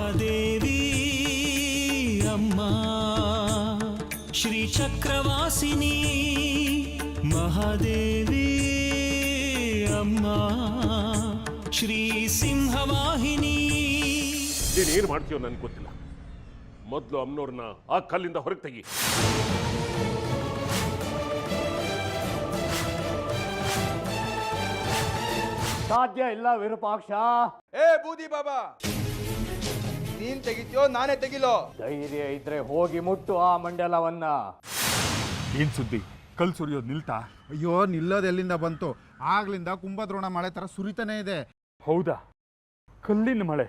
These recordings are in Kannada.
ಮಹಾದೇವಿ ಅಮ್ಮ ಶ್ರೀ ಚಕ್ರವಾಸಿನಿ ಮಹಾದೇವಿ ಅಮ್ಮ ಶ್ರೀ ಸಿಂಹವಾಹಿನಿ. ನೀನೇನು ಮಾಡ್ತೀಯೋ ನನ್ಗೆ ಗೊತ್ತಿಲ್ಲ. ಮೊದಲು ಅಮ್ಮನವ್ರನ್ನ ಆ ಕಲ್ಲಿಂದ ಹೊರಗೆ ತೆಗಿ. ಸಾಧ್ಯ ಇಲ್ಲ ವಿರೂಪಾಕ್ಷ. ಏ ಬೂದಿ ಬಾಬಾ, ನೀನ್ ತೆಗಿತೀಯೋ ನಾನೇ ತೆಗಿಲೋ? ಧೈರ್ಯ ಇದ್ರೆ ಹೋಗಿ ಮುಟ್ಟು ಆ ಮಂಡಲವನ್ನ. ಏನ್ ಸುದ್ದಿ? ಕಲ್ ಸುರಿಯೋದು ನಿಲ್ತಾ? ಅಯ್ಯೋ, ನಿಲ್ಲೋದು ಎಲ್ಲಿಂದ ಬಂತು? ಆಗ್ಲಿಂದ ಕುಂಭದ್ರೋಣ ಮಳೆ ತರ ಸುರಿತಾನೆ ಇದೆ. ಹೌದಾ? ಕಲ್ಲಿನ ಮಳೆ?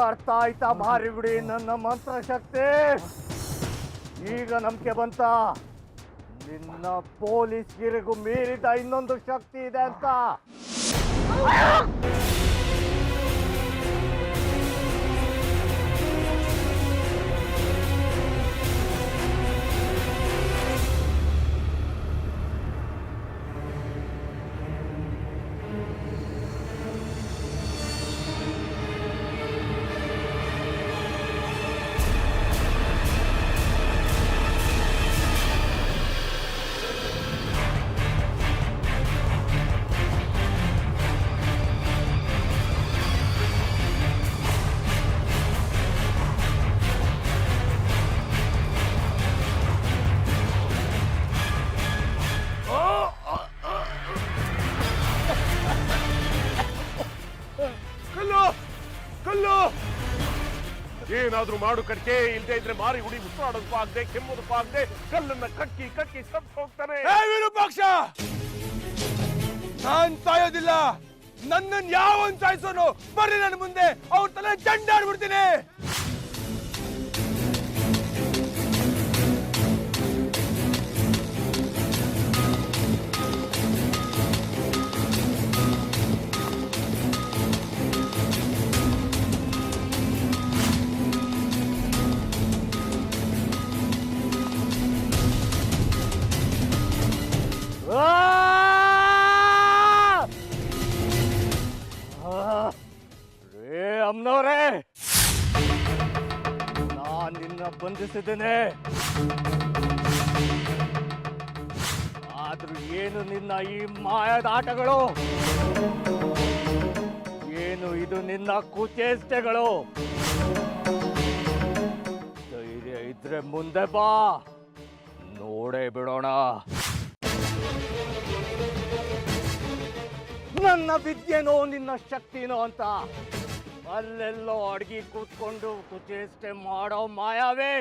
ಅರ್ಥ ಆಯ್ತಾ ಮಾರಿಬಿಡಿ ನನ್ನ ಮಂತ್ರಶಕ್ತಿ? ಈಗ ನಂಬಿಕೆ ಬಂತ ನಿನ್ನ ಪೊಲೀಸ್ ಗಿರಿಗೂ ಮೀರಿದ ಇನ್ನೊಂದು ಶಕ್ತಿ ಇದೆ ಅಂತ. ಏನಾದ್ರೂ ಮಾಡು ಕಟ್ಕೆ, ಇಲ್ಲದೆ ಇದ್ರೆ ಮಾರಿ ಹುಡಿ ಉಸಿರಾಡೋದಕ್ಕೂ ಆಗದೆ, ಕೆಮ್ಮೋದಕ್ಕೂ ಆಗದೆ, ಕಲ್ಲನ್ನ ಕಕ್ಕಿ ಕಕ್ಕಿ ಸತ್ತು ಹೋಗ್ತಾನೆ. ವಿರೂಪಾಕ್ಷ, ನಾನ್ ಸಾಯೋದಿಲ್ಲ. ನನ್ನನ್ನು ಯಾವನ್ ಸಾಯಿಸೋನು ಬರ್ರಿ ನನ್ನ ಮುಂದೆ, ಅವ್ರ ತಲೆ ಜಂಡಾಡ್ಬಿಡ್ತೀನಿ. ಅಮ್ಮನವರೇ, ನಾನು ನಿನ್ನ ಬಂಧಿಸಿದ್ದೇನೆ. ಆದ್ರೂ ಏನು ನಿನ್ನ ಈ ಮಾಯದ ಆಟಗಳು? ಏನು ಇದು ನಿನ್ನ ಕುಚೇಷ್ಟೆಗಳು? ಧೈರ್ಯ ಇದ್ರೆ ಮುಂದೆ ಬಾ, ನೋಡೇ ಬಿಡೋಣ. ನನ್ನ ವಿದ್ಯೆನೋ ನಿನ್ನ ಶಕ್ತಿನೋ ಅಂತ ಅಲ್ಲೆಲ್ಲೋ ಅಡ್ಗಿ ಕೂತ್ಕೊಂಡು ಕುಚೇಷ್ಟೆ ಮಾಡೋ ಮಾಯಾವೇ,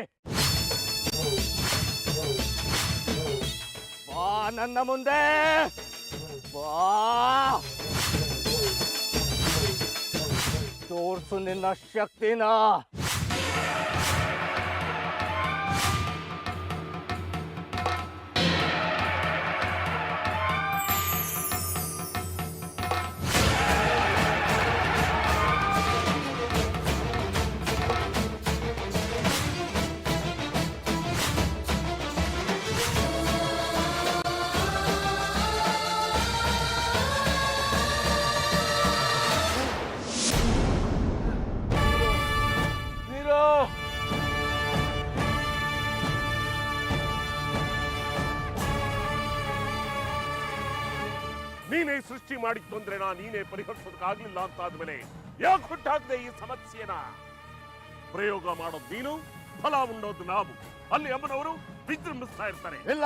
ಬಾ ನನ್ನ ಮುಂದೆ ಬಾ. ತೋರ್ಸು ನಿನ್ನ ಶಕ್ತಿನ. ನೀನೇ ಸೃಷ್ಟಿ ಮಾಡಿದ್ ತೊಂದ್ರೆನ ನೀನೇ ಪರಿಹರಿಸೋದಕ್ಕಾಗ್ಲಿಲ್ಲ ಅಂತ ಆದ್ಮೇಲೆ ಯಾಕೆ ಹುಟ್ಟಾಕ್ದೆ ಈ ಸಮಸ್ಯೆನ? ಪ್ರಯೋಗ ಮಾಡೋದು ನೀನು, ಫಲ ಉಣ್ಣೋದು ನಾವು. ಅಲ್ಲಿ ಅಮ್ಮನವರು ವಿಜೃಂಭಿಸ್ತಾ ಇರ್ತಾರೆ. ಇಲ್ಲ,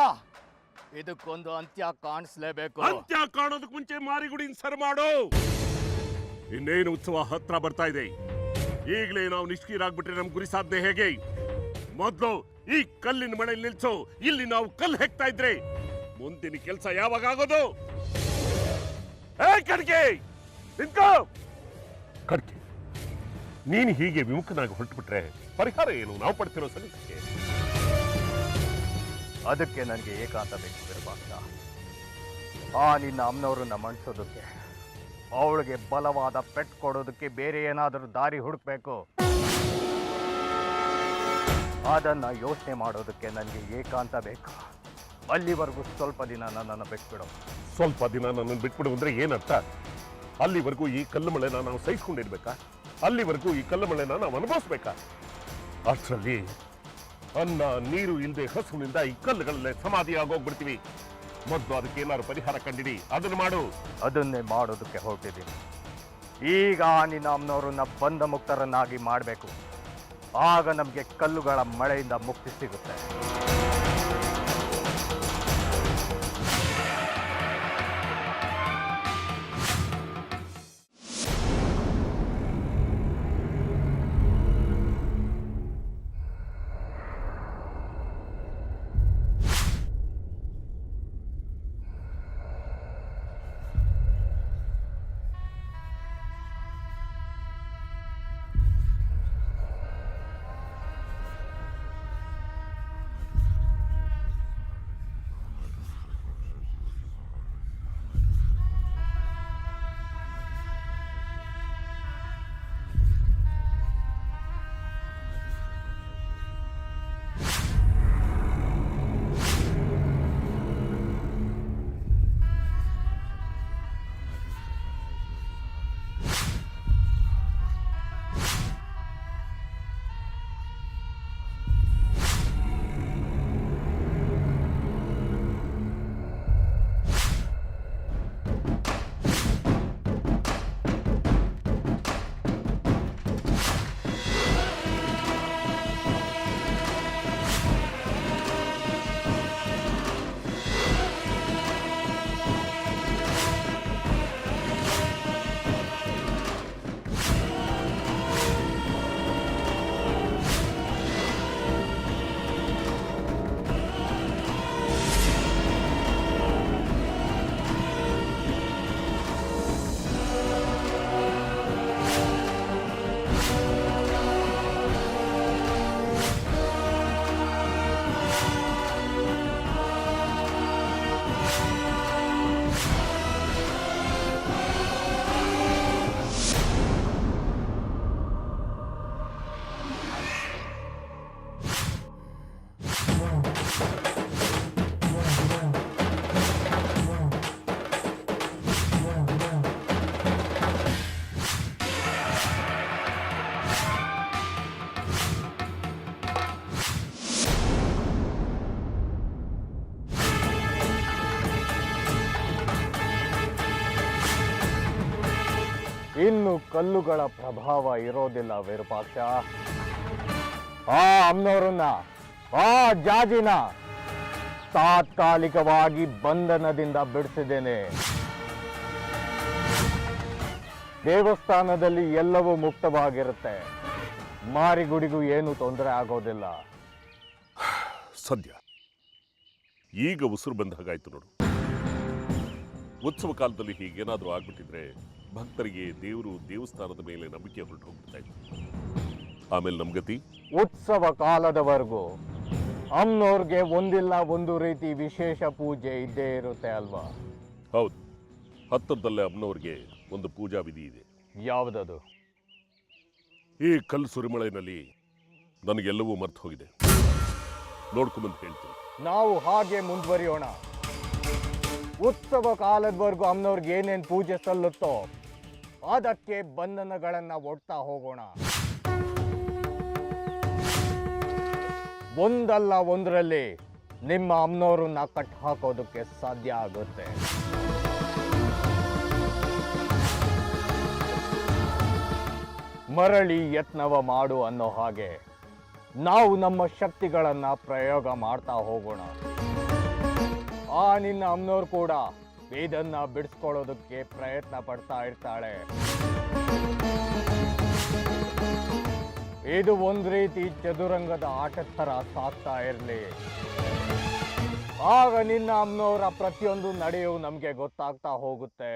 ಇದಕ್ಕೊಂದು ಅಂತ್ಯ ಕಾಣಿಸ್ಲೇಬೇಕು. ಅಂತ್ಯ ಕಾಣೋದಕ್ಕೆ ಮುಂಚೆ ಮಾರಿಗುಡಿನ ಸರ್ ಮಾಡು. ಇನ್ನೇನು ಉತ್ಸವ ಹತ್ರ ಬರ್ತಾ ಇದೆ. ಈಗಲೇ ನಾವು ನಿಷ್ಕ್ರಿಯರಾಗ್ಬಿಟ್ರೆ ನಮ್ ಗುರಿ ಸಾಧನೆ ಹೇಗೆ? ಮೊದ್ಲು ಈ ಕಲ್ಲಿನ ಮಳೆಯಲ್ಲಿ ನಿಲ್ಸೋ. ಇಲ್ಲಿ ನಾವು ಕಲ್ಲು ಹೆಕ್ತಾ ಇದ್ರೆ ಮುಂದಿನ ಕೆಲಸ ಯಾವಾಗ ಆಗೋದು? ಕಡ್ಗೆ ನಿಂತ್ಕೋ. ಕಡ್ಗೆ, ನೀನು ಹೀಗೆ ವಿಮುಖನಾಗಿ ಹೊರಟುಬಿಟ್ರೆ ಪರಿಹಾರ ಏನು? ನಾವು ಪಡ್ತಿರೋ ಸಲಿಕೆ. ಅದಕ್ಕೆ ನನಗೆ ಏಕಾಂತ ಬೇಕು ವಿರೂಪಾಕ್ಷ. ನಿನ್ನ ಅಮ್ಮನವ್ರನ್ನ ಮಣಿಸೋದಕ್ಕೆ, ಅವಳಿಗೆ ಬಲವಾದ ಪೆಟ್ಟು ಕೊಡೋದಕ್ಕೆ ಬೇರೆ ಏನಾದರೂ ದಾರಿ ಹುಡುಕ್ಬೇಕು. ಅದನ್ನ ಯೋಚನೆ ಮಾಡೋದಕ್ಕೆ ನನಗೆ ಏಕಾಂತ ಬೇಕು. ಅಲ್ಲಿವರೆಗೂ ಸ್ವಲ್ಪ ದಿನ ನನ್ನನ್ನು ಬಿಟ್ಬಿಡು. ಸ್ವಲ್ಪ ದಿನ ನನ್ನನ್ನು ಬಿಟ್ಬಿಡು ಅಂದ್ರೆ ಏನರ್ಥ? ಅಲ್ಲಿವರೆಗೂ ಈ ಕಲ್ಲು ಮಳೆನ ನಾವು ಸಹಿಸ್ಕೊಂಡಿರ್ಬೇಕಾ? ಅಲ್ಲಿವರೆಗೂ ಈ ಕಲ್ಲು ಮಳೆನ ನಾವು ಅನುಭವಿಸ್ಬೇಕಾ? ಅಷ್ಟರಲ್ಲಿ ಅನ್ನ ನೀರು ಇಲ್ಲದೆ ಹಸುವಿನಿಂದ ಈ ಕಲ್ಲುಗಳಲ್ಲೇ ಸಮಾಧಿ ಆಗೋಗ್ಬಿಡ್ತೀವಿ. ಮೊದಲು ಅದಕ್ಕೆ ಏನಾದ್ರು ಪರಿಹಾರ ಕಂಡಿಡಿ, ಅದನ್ನು ಮಾಡು. ಅದನ್ನೇ ಮಾಡೋದಕ್ಕೆ ಹೊರಟಿದ್ದೀನಿ. ಈಗ ನಿನ್ನ ಅಮ್ಮನವ್ರನ್ನ ಬಂಧ ಮುಕ್ತರನ್ನಾಗಿ ಮಾಡಬೇಕು. ಆಗ ನಮಗೆ ಕಲ್ಲುಗಳ ಮಳೆಯಿಂದ ಮುಕ್ತಿ ಸಿಗುತ್ತೆ. ಇನ್ನು ಕಲ್ಲುಗಳ ಪ್ರಭಾವ ಇರೋದಿಲ್ಲ ವಿರೂಪಾಕ್ಷ. ಅಮ್ಮನವ್ರನ್ನ, ಜಾಜಿನ ತಾತ್ಕಾಲಿಕವಾಗಿ ಬಂಧನದಿಂದ ಬಿಡಿಸಿದ್ದೇನೆ. ದೇವಸ್ಥಾನದಲ್ಲಿ ಎಲ್ಲವೂ ಮುಕ್ತವಾಗಿರುತ್ತೆ. ಮಾರಿಗುಡಿಗೂ ಏನು ತೊಂದರೆ ಆಗೋದಿಲ್ಲ. ಸದ್ಯ ಈಗ ಉಸಿರು ಬಂದ ಹಾಗಾಯ್ತು ನೋಡು. ಉತ್ಸವ ಕಾಲದಲ್ಲಿ ಹೀಗೇನಾದ್ರೂ ಆಗ್ಬಿಟ್ಟಿದ್ರೆ ಭಕ್ತರಿಗೆ ದೇವರು ದೇವಸ್ಥಾನದ ಮೇಲೆ ನಂಬಿಕೆ ಹೊರಟು ಹೋಗ್ಬಿಡ್ತಾ ಇತ್ತು. ಆಮೇಲೆ ನಮ್ಗತಿ ಉತ್ಸವ ಕಾಲದವರೆಗೂ ಅಮ್ಮನವ್ರಿಗೆ ಒಂದಿಲ್ಲ ಒಂದು ರೀತಿ ವಿಶೇಷ ಪೂಜೆ ಇದ್ದೇ ಇರುತ್ತೆ ಅಲ್ವಾ? ಹೌದು, ಹತ್ತದ್ದಲ್ಲೇ ಅಮ್ಮನವ್ರಿಗೆ ಒಂದು ಪೂಜಾ ವಿಧಿ ಇದೆ. ಯಾವುದದು? ಈ ಕಲ್ಲು ಸುರಿಮಳೆನಲ್ಲಿ ನನಗೆಲ್ಲವೂ ಮರ್ತು ಹೋಗಿದೆ. ನೋಡ್ಕೊಂಬಂದು ಹೇಳ್ತೀನಿ. ನಾವು ಹಾಗೆ ಮುಂದುವರಿಯೋಣ. ಉತ್ಸವ ಕಾಲದವರೆಗೂ ಅಮ್ಮನವ್ರಿಗೆ ಏನೇನು ಪೂಜೆ ಸಲ್ಲುತ್ತೋ ಅದಕ್ಕೆ ಬಂಧನಗಳನ್ನ ಒಡ್ತಾ ಹೋಗೋಣ. ಒಂದಲ್ಲ ಒಂದರಲ್ಲಿ ನಿಮ್ಮ ಅಮ್ಮನವ್ರನ್ನ ಕಟ್ ಹಾಕೋದಕ್ಕೆ ಸಾಧ್ಯ ಆಗುತ್ತೆ. ಮರಳಿ ಯತ್ನವ ಮಾಡು ಅನ್ನೋ ಹಾಗೆ ನಾವು ನಮ್ಮ ಶಕ್ತಿಗಳನ್ನ ಪ್ರಯೋಗ ಮಾಡ್ತಾ ಹೋಗೋಣ. ಆ ನಿನ್ನ ಅಮ್ಮನವ್ರು ಕೂಡ ಇದನ್ನ ಬಿಡಿಸ್ಕೊಳ್ಳೋದಕ್ಕೆ ಪ್ರಯತ್ನ ಪಡ್ತಾ ಇರ್ತಾಳೆ. ಇದು ಒಂದ್ ರೀತಿ ಚದುರಂಗದ ಆಟದ ಥರ ಸಾಗ್ತಾ ಇರಲಿ. ಆಗ ನಿನ್ನ ಅಮ್ಮನವರ ಪ್ರತಿಯೊಂದು ನಡೆಯು ನಮಗೆ ಗೊತ್ತಾಗ್ತಾ ಹೋಗುತ್ತೆ.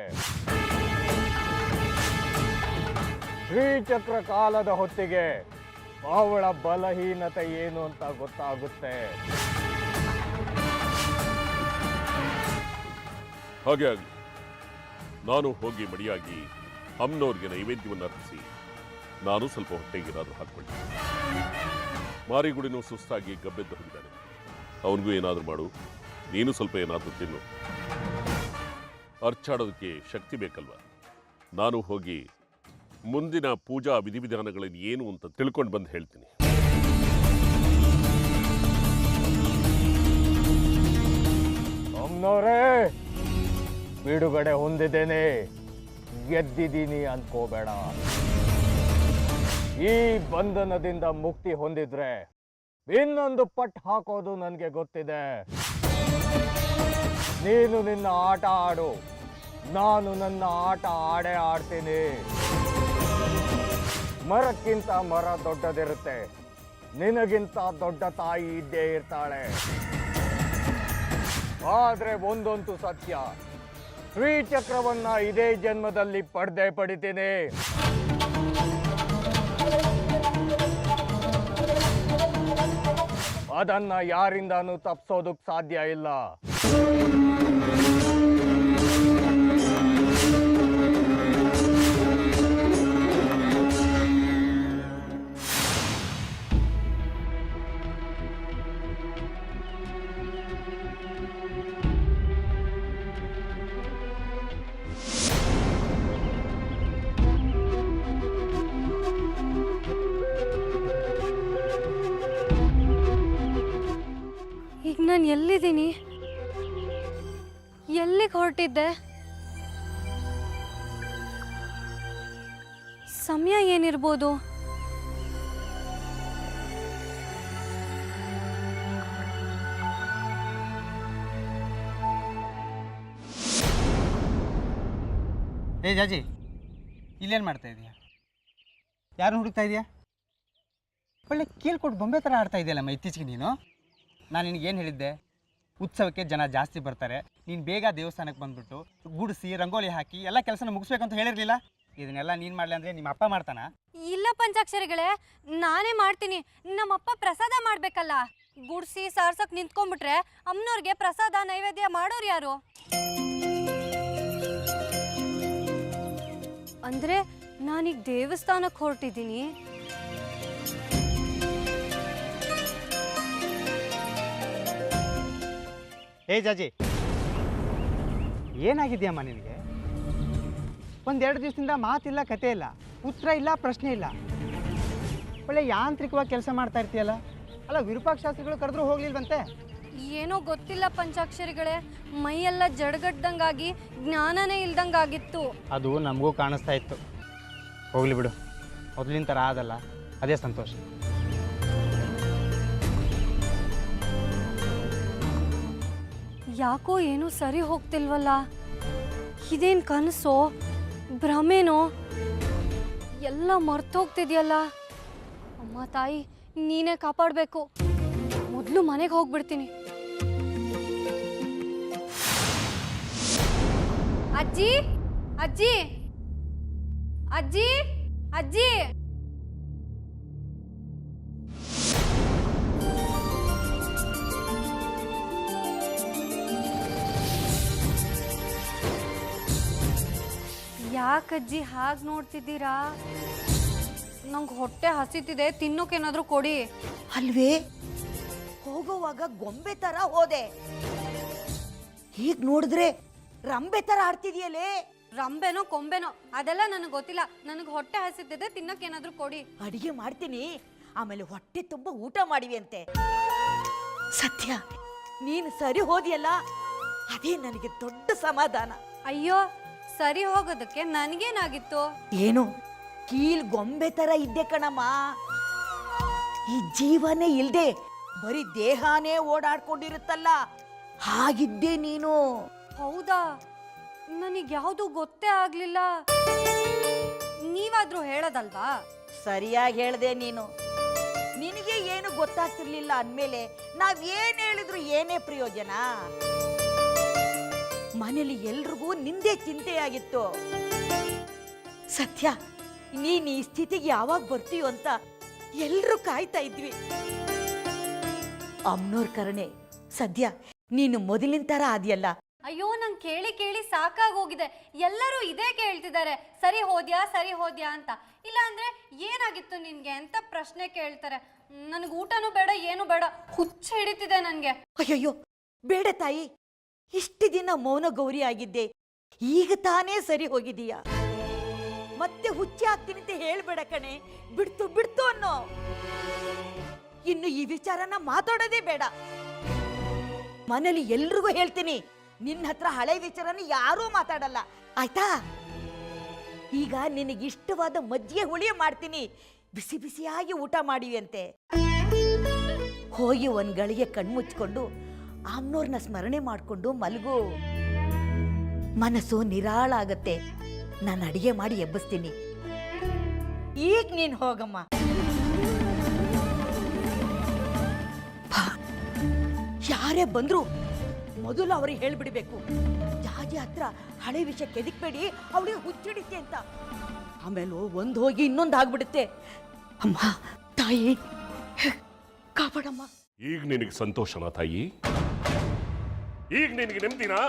ಶ್ರೀಚಕ್ರ ಕಾಲದ ಹೊತ್ತಿಗೆ ಅವಳ ಬಲಹೀನತೆ ಏನು ಅಂತ ಗೊತ್ತಾಗುತ್ತೆ. ಹಾಗೆ ಆಗಲಿ. ನಾನು ಹೋಗಿ ಮಡಿಯಾಗಿ ಅಮ್ಮನವ್ರಿಗೆ ನೈವೇದ್ಯವನ್ನು ಅರ್ಪಿಸಿ ನಾನು ಸ್ವಲ್ಪ ಹೊಟ್ಟೆಗೆ ಏನಾದರೂ ಹಾಕ್ಕೊಳ್ಳಿ. ಮಾರಿಗುಡಿನೂ ಸುಸ್ತಾಗಿ ಗಬ್ಬೆದ್ದು ಹೋಗಿದ್ದಾನೆ. ಅವನಿಗೂ ಏನಾದರೂ ಮಾಡು, ನೀನು ಸ್ವಲ್ಪ ಏನಾದರೂ ತಿನ್ನು. ಅರ್ಚಾಡೋದಕ್ಕೆ ಶಕ್ತಿ ಬೇಕಲ್ವ? ನಾನು ಹೋಗಿ ಮುಂದಿನ ಪೂಜಾ ವಿಧಿವಿಧಾನಗಳೇನು ಏನು ಅಂತ ತಿಳ್ಕೊಂಡು ಬಂದು ಹೇಳ್ತೀನಿ. ಅಮ್ಮನವರೇ, ಬಿಡುಗಡೆ ಹೊಂದಿದ್ದೇನೆ, ಗೆದ್ದಿದ್ದೀನಿ ಅನ್ಕೋಬೇಡ. ಈ ಬಂಧನದಿಂದ ಮುಕ್ತಿ ಹೊಂದಿದ್ರೆ ಇನ್ನೊಂದು ಪಟ್ಟು ಹಾಕೋದು ನನಗೆ ಗೊತ್ತಿದೆ. ನೀನು ನಿನ್ನ ಆಟ ಆಡು, ನಾನು ನನ್ನ ಆಟ ಆಡೇ ಆಡ್ತೀನಿ. ಮರಕ್ಕಿಂತ ಮರ ದೊಡ್ಡದಿರುತ್ತೆ, ನಿನಗಿಂತ ದೊಡ್ಡ ತಾಯಿ ಇದ್ದೇ ಇರ್ತಾಳೆ. ಆದ್ರೆ ಒಂದಂತೂ ಸತ್ಯ, ಶ್ರೀಚಕ್ರವನ್ನ ಇದೇ ಜನ್ಮದಲ್ಲಿ ಪಡಿತೀನಿ. ಅದನ್ನ ಯಾರಿಂದಾನು ತಪ್ಪಿಸೋದಕ್ಕೆ ಸಾಧ್ಯ ಇಲ್ಲ. ಈಗ ನಾನು ಎಲ್ಲಿದ್ದೀನಿ? ಎಲ್ಲಿಗೆ ಹೊರಟಿದ್ದೆ? ಸಮಯ ಏನಿರ್ಬೋದು? ಏ ಜಾಜಿ, ಇಲ್ಲೇನು ಮಾಡ್ತಾ ಇದೀಯಾ? ಯಾರನ್ನು ಹುಡುಕ್ತಾ ಇದೆಯಾ? ಒಳ್ಳೆ ಕೇಳ್ಕೊಟ್ಟು ಬೊಂಬೆ ಥರ ಆಡ್ತಾ ಇದೆಯಲ್ಲಮ್ಮ ಇತ್ತೀಚೆಗೆ ನೀನು. ನಾನು ನಿನಗೇನು ಹೇಳಿದ್ದೆ? ಉತ್ಸವಕ್ಕೆ ಜನ ಜಾಸ್ತಿ ಬರ್ತಾರೆ, ನೀನು ಬೇಗ ದೇವಸ್ಥಾನಕ್ಕೆ ಬಂದುಬಿಟ್ಟು ಗುಡಿಸಿ ರಂಗೋಲಿ ಹಾಕಿ ಎಲ್ಲ ಕೆಲಸನ ಮುಗಿಸ್ಬೇಕಂತ ಹೇಳಿರಲಿಲ್ಲ. ಇದನ್ನೆಲ್ಲ ನೀನು ಮಾಡಲಿ ಅಂದರೆ ನಿಮ್ಮ ಅಪ್ಪ ಮಾಡ್ತಾನ? ಇಲ್ಲ ಪಂಚಾಕ್ಷರಿಗಳೇ, ನಾನೇ ಮಾಡ್ತೀನಿ. ನಮ್ಮಪ್ಪ ಪ್ರಸಾದ ಮಾಡಬೇಕಲ್ಲ. ಗುಡಿಸಿ ಸಾರ್ಸಕ್ಕೆ ನಿಂತ್ಕೊಂಡ್ಬಿಟ್ರೆ ಅಮ್ಮನವ್ರಿಗೆ ಪ್ರಸಾದ ನೈವೇದ್ಯ ಮಾಡೋರು ಯಾರು? ಅಂದರೆ ನಾನೀಗ ದೇವಸ್ಥಾನಕ್ಕೆ ಹೊರಟಿದ್ದೀನಿ. ಏ ಜಾಜಿ, ಏನಾಗಿದೆಯಮ್ಮ ನಿನಗೆ? ಒಂದೆರಡು ದಿವಸದಿಂದ ಮಾತಿಲ್ಲ, ಕತೆ ಇಲ್ಲ, ಉತ್ತರ ಇಲ್ಲ, ಪ್ರಶ್ನೆ ಇಲ್ಲ. ಒಳ್ಳೆ ಯಾಂತ್ರಿಕವಾಗಿ ಕೆಲಸ ಮಾಡ್ತಾ ಇರ್ತೀಯಲ್ಲ. ಅಲ್ಲ, ವಿರೂಪಾಕ್ಷ ಶಾಸ್ತ್ರಿಗಳು ಕರೆದ್ರೂ ಹೋಗ್ಲಿಲ್ವಂತೆ? ಏನೋ ಗೊತ್ತಿಲ್ಲ ಪಂಚಾಕ್ಷರಿಗಳೇ, ಮೈಯೆಲ್ಲ ಜಡಗಡ್ದಂಗಾಗಿ ಜ್ಞಾನನೇ ಇಲ್ದಂಗಾಗಿತ್ತು. ಅದು ನಮಗೂ ಕಾಣಿಸ್ತಾ ಇತ್ತು. ಹೋಗ್ಲಿ ಬಿಡು, ಮೊದಲಿನ ಥರ ಆದಲ್ಲ, ಅದೇ ಸಂತೋಷ. ಯಾಕೋ ಏನೂ ಸರಿ ಹೋಗ್ತಿಲ್ವಲ್ಲ. ಇದೇನು ಕನಸೋ ಭ್ರಮೆನೋ? ಎಲ್ಲ ಮರ್ತೋಗ್ತಿದ್ಯಲ್ಲ. ಅಮ್ಮ ತಾಯಿ, ನೀನೇ ಕಾಪಾಡಬೇಕು. ಮೊದಲು ಮನೆಗೆ ಹೋಗ್ಬಿಡ್ತೀನಿ. ಅಜ್ಜಿ, ಅಜ್ಜಿ, ಅಜ್ಜಿ ಅಜ್ಜಿ ಯಾಕಜ್ಜಿ ಹಾಗೆ ನೋಡ್ತಿದ್ದೀರಾ? ನಂಗೆ ಹೊಟ್ಟೆ ಹಸಿತಿದೆ, ತಿನ್ನೋಕೇನಾದ್ರೂ ಕೊಡಿ. ಅಲ್ವೇ ಹೋಗುವಾಗ ಗೊಂಬೆ ತರ ಹೋದೆ, ಈಗ ನೋಡಿದ್ರೆ ರಂಬೆ ತರ ಆಡ್ತಿದ್ಯಲೇ. ರಂಬೆನೋ ಕೊಂಬೆನೋ ಅದೆಲ್ಲ ನನಗೆ ಗೊತ್ತಿಲ್ಲ. ನನಗೆ ಹೊಟ್ಟೆ ಹಸಿತಿದೆ, ತಿನ್ನೋಕೇನಾದ್ರೂ ಕೊಡಿ. ಅಡಿಗೆ ಮಾಡ್ತೀನಿ, ಆಮೇಲೆ ಹೊಟ್ಟೆ ತುಂಬ ಊಟ ಮಾಡಿವಿ ಅಂತೆ. ಸತ್ಯ, ನೀನು ಸರಿ ಹೋದಿಯಲ್ಲ, ಅದೇ ನನಗೆ ದೊಡ್ಡ ಸಮಾಧಾನ. ಅಯ್ಯೋ, ಸರಿ ಹೋಗೋದಕ್ಕೆ ನನಗೇನಾಗಿತ್ತು? ಏನು ಕೀಲ್ ಗೊಂಬೆ ತರ ಇದ್ದೆ ಕಣಮ್ಮ. ಈ ಜೀವನೇ ಇಲ್ದೆ ಬರೀ ದೇಹನೇ ಓಡಾಡ್ಕೊಂಡಿರುತ್ತಲ್ಲ, ಹಾಗಿದ್ದೆ ನೀನು. ಹೌದಾ? ನನಗೆ ಯಾವುದು ಗೊತ್ತೇ ಆಗ್ಲಿಲ್ಲ. ನೀವಾದ್ರೂ ಹೇಳೋದಲ್ವಾ? ಸರಿಯಾಗಿ ಹೇಳ್ದೆ ನೀನು. ನಿನಗೆ ಏನು ಗೊತ್ತಾಗ್ತಿರ್ಲಿಲ್ಲ ಅಂದ್ಮೇಲೆ ನಾವೇನ್ ಹೇಳಿದ್ರು ಏನೇ ಪ್ರಯೋಜನ? ಮನೇಲಿ ಎಲ್ರಿಗೂ ನಿಂದೆ ಚಿಂತೆಯಾಗಿತ್ತು. ಸತ್ಯ, ನೀನ್ ಈ ಸ್ಥಿತಿಗೆ ಯಾವಾಗ ಬರ್ತೀಯೋ ಅಂತ ಎಲ್ರೂ ಕಾಯ್ತಾ ಇದ್ವಿ. ಅಮ್ನೋರ್ ಕರಣೆ, ಸದ್ಯ ನೀನು ಮೊದಲಿನ ತರ ಆದ್ಯಲ್ಲ. ಅಯ್ಯೋ, ನಂಗೆ ಕೇಳಿ ಕೇಳಿ ಸಾಕಾಗೋಗಿದೆ. ಎಲ್ಲರೂ ಇದೇ ಕೇಳ್ತಿದ್ದಾರೆ, ಸರಿ ಹೋದ್ಯಾ ಸರಿ ಹೋದ್ಯಾ ಅಂತ. ಇಲ್ಲ ಅಂದ್ರೆ ಏನಾಗಿತ್ತು ನಿನ್ಗೆ ಅಂತ ಪ್ರಶ್ನೆ ಕೇಳ್ತಾರೆ. ನನಗೆ ಊಟನೂ ಬೇಡ, ಏನು ಬೇಡ, ಹುಚ್ಚ ಹಿಡಿತಿದೆ ನನ್ಗೆ. ಅಯ್ಯಯ್ಯೋ ಬೇಡ ತಾಯಿ, ಇಷ್ಟು ದಿನ ಮೌನ ಗೌರಿ ಆಗಿದ್ದೆ, ಈಗ ತಾನೇ ಸರಿ ಹೋಗಿದೀಯ. ಮತ್ತೆ ಹುಚ್ಚಿ ಆಗ್ತೀನಿ ಅಂತ ಹೇಳ್ಬೇಡ ಕಣೆ. ಬಿಡ್ತು ಬಿಡ್ತು ಅನ್ನೋ. ಇನ್ನು ಈ ವಿಚಾರನ ಮಾತಾಡೋದೇ ಬೇಡ. ಮನೇಲಿ ಎಲ್ರಿಗೂ ಹೇಳ್ತೀನಿ, ನಿನ್ನ ಹತ್ರ ಹಳೆ ವಿಚಾರನ ಯಾರೂ ಮಾತಾಡಲ್ಲ, ಆಯ್ತಾ? ಈಗ ನಿನಗಿಷ್ಟವಾದ ಮಜ್ಜಿಗೆ ಹುಳಿ ಮಾಡ್ತೀನಿ, ಬಿಸಿ ಬಿಸಿಯಾಗಿ ಊಟ ಮಾಡಿವಿ ಅಂತೆ. ಹೋಗಿ ಒಂದ್ ಗಳಿಗೆ ಕಣ್ಮುಚ್ಕೊಂಡು ಅಮ್ಮನವ್ರನ್ನ ಸ್ಮರಣೆ ಮಾಡ್ಕೊಂಡು ಮಲಗು. ಮನಸ್ಸು ನಿರಾಳ ಆಗತ್ತೆ. ನಾನು ಅಡಿಗೆ ಮಾಡಿ ಎಬ್ಬಿಸ್ತೀನಿ. ಈಗ ನೀನ್ ಹೋಗಮ್ಮ. ಯಾರೇ ಬಂದ್ರು ಮೊದಲು ಅವ್ರಿಗೆ ಹೇಳ್ಬಿಡ್ಬೇಕು, ಜಾಜಿ ಹತ್ರ ಹಳೆ ವಿಷಯ ಕೆದಕ್ಬೇಡಿ, ಅವಳಿಗೆ ಹುಚ್ಚಿಡಿತೆ ಅಂತ. ಆಮೇಲೆ ಒಂದ್ ಹೋಗಿ ಇನ್ನೊಂದು ಆಗ್ಬಿಡುತ್ತೆ. ಅಮ್ಮ, ತಾಯಿ ಕಾಪಾಡಮ್ಮ. ಈಗ ನಿನಗೆ ಸಂತೋಷನಾ ತಾಯಿ? ಈಗ ನಿನಗೆ ನೆಮ್ಮದಿನಾ?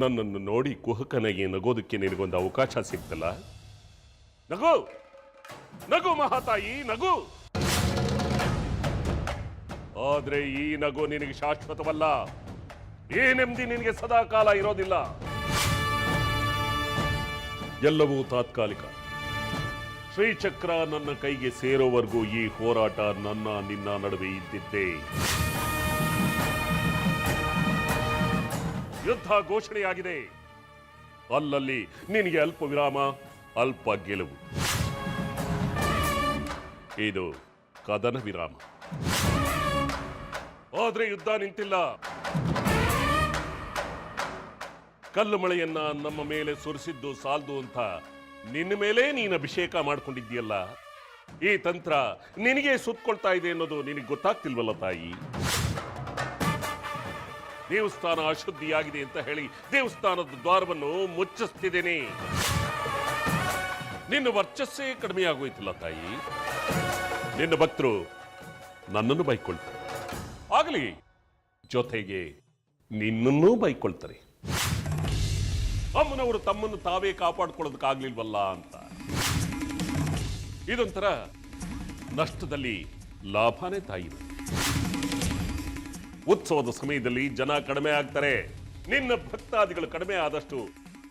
ನನ್ನನ್ನು ನೋಡಿ ಕುಹಕನಾಗಿ ನಗೋದಕ್ಕೆ ನಿನಗೊಂದು ಅವಕಾಶ ಸಿಗ್ತಲ್ಲ? ನಗು ನಗು ಮಹಾತಾಯಿ, ನಗು. ಆದ್ರೆ ಈ ನಗು ನಿನಗೆ ಶಾಶ್ವತವಲ್ಲ. ಈ ನೆಮ್ಮದಿ ನಿನಗೆ ಸದಾ ಕಾಲ ಇರೋದಿಲ್ಲ. ಎಲ್ಲವೂ ತಾತ್ಕಾಲಿಕ. ಶ್ರೀಚಕ್ರ ನನ್ನ ಕೈಗೆ ಸೇರೋವರೆಗೂ ಈ ಹೋರಾಟ ನನ್ನ ನಿನ್ನ ನಡುವೆ ಇದ್ದಿದ್ದೇ. ಯುದ್ಧ ಘೋಷಣೆಯಾಗಿದೆ. ಅಲ್ಲಲ್ಲಿ ನಿನಗೆ ಅಲ್ಪ ವಿರಾಮ, ಅಲ್ಪ ಗೆಲುವು. ಇದು ಕದನ ವಿರಾಮ. ಆದ್ರೆ ಯುದ್ಧ ನಿಂತಿಲ್ಲ. ಕಲ್ಲು ಮಳೆಯನ್ನ ನಮ್ಮ ಮೇಲೆ ಸುರಿಸಿದ್ದು ಸಾಲದು ಅಂತ ನಿನ್ನ ಮೇಲೆ ನೀನು ಅಭಿಷೇಕ ಮಾಡ್ಕೊಂಡಿದ್ದೀಯಲ್ಲ, ಈ ತಂತ್ರ ನಿನಗೆ ಸುತ್ತಕೊಳ್ತಾ ಇದೆ ಅನ್ನೋದು ನಿನಗೆ ಗೊತ್ತಾಗ್ತಿಲ್ವಲ್ಲ ತಾಯಿ? ದೇವಸ್ಥಾನ ಅಶುದ್ಧಿಯಾಗಿದೆ ಅಂತ ಹೇಳಿ ದೇವಸ್ಥಾನದ ದ್ವಾರವನ್ನು ಮುಚ್ಚಿಸ್ತಿದ್ದೇನೆ. ನಿನ್ನ ವರ್ಚಸ್ಸೇ ಕಡಿಮೆ ಆಗೋಯ್ತಿಲ್ಲ ತಾಯಿ. ನಿನ್ನ ಭಕ್ತರು ನನ್ನನ್ನು ಬೈಕೊಳ್ತಾರೆ, ಆಗಲಿ ಜೊತೆಗೆ ನಿನ್ನನ್ನೂ ಬೈಕೊಳ್ತಾರೆ. ಅಮ್ಮನವರು ತಮ್ಮನ್ನು ತಾವೇ ಕಾಪಾಡ್ಕೊಳ್ಳೋದಕ್ಕಾಗ್ಲಿಲ್ವಲ್ಲ ಅಂತ. ಇದೊಂಥರ ನಷ್ಟದಲ್ಲಿ ಲಾಭನೇ ತಾಯಿ. ಉತ್ಸವದ ಸಮಯದಲ್ಲಿ ಜನ ಕಡಿಮೆ ಆಗ್ತಾರೆ. ನಿನ್ನ ಭಕ್ತಾದಿಗಳು ಕಡಿಮೆ ಆದಷ್ಟು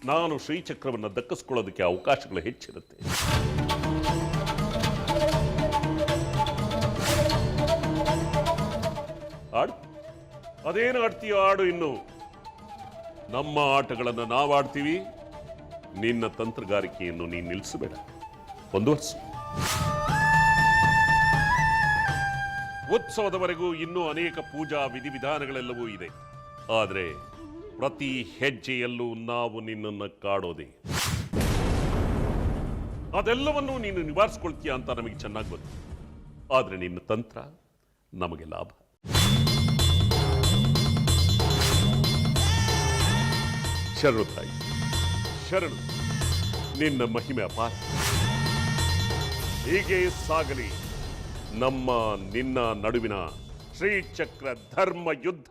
ನಾನು ಶ್ರೀಚಕ್ರವನ್ನು ದಕ್ಕಿಸ್ಕೊಳ್ಳೋದಕ್ಕೆ ಅವಕಾಶಗಳು ಹೆಚ್ಚಿರುತ್ತೆ. ಆಡು, ಅದೇನು ಆಡ್ತೀಯೋ ಆಡು. ಇನ್ನು ನಮ್ಮ ಆಟಗಳನ್ನು ನಾವಾಡ್ತೀವಿ. ನಿನ್ನ ತಂತ್ರಗಾರಿಕೆಯನ್ನು ನೀನು ನಿಲ್ಲಿಸಬೇಡ, ಮುಂದುವರಿಸು. ಉತ್ಸವದವರೆಗೂ ಇನ್ನೂ ಅನೇಕ ಪೂಜಾ ವಿಧಿವಿಧಾನಗಳೆಲ್ಲವೂ ಇದೆ. ಆದರೆ ಪ್ರತಿ ಹೆಜ್ಜೆಯಲ್ಲೂ ನಾವು ನಿನ್ನನ್ನು ಕಾಡೋದೆ. ಅದೆಲ್ಲವನ್ನೂ ನೀನು ನಿವಾರಿಸ್ಕೊಳ್ತೀಯ ಅಂತ ನಮಗೆ ಚೆನ್ನಾಗಿ ಗೊತ್ತು. ಆದರೆ ನಿನ್ನ ತಂತ್ರ ನಮಗೆ ಲಾಭ. ಶರಣು ತಾಯಿ, ಶರಣು. ನಿನ್ನ ಮಹಿಮೆ ಅಪಾರ. ಹೀಗೆ ಸಾಗಲಿ ನಮ್ಮ ನಿನ್ನ ನಡುವಿನ ಶ್ರೀಚಕ್ರ ಧರ್ಮ ಯುದ್ಧ.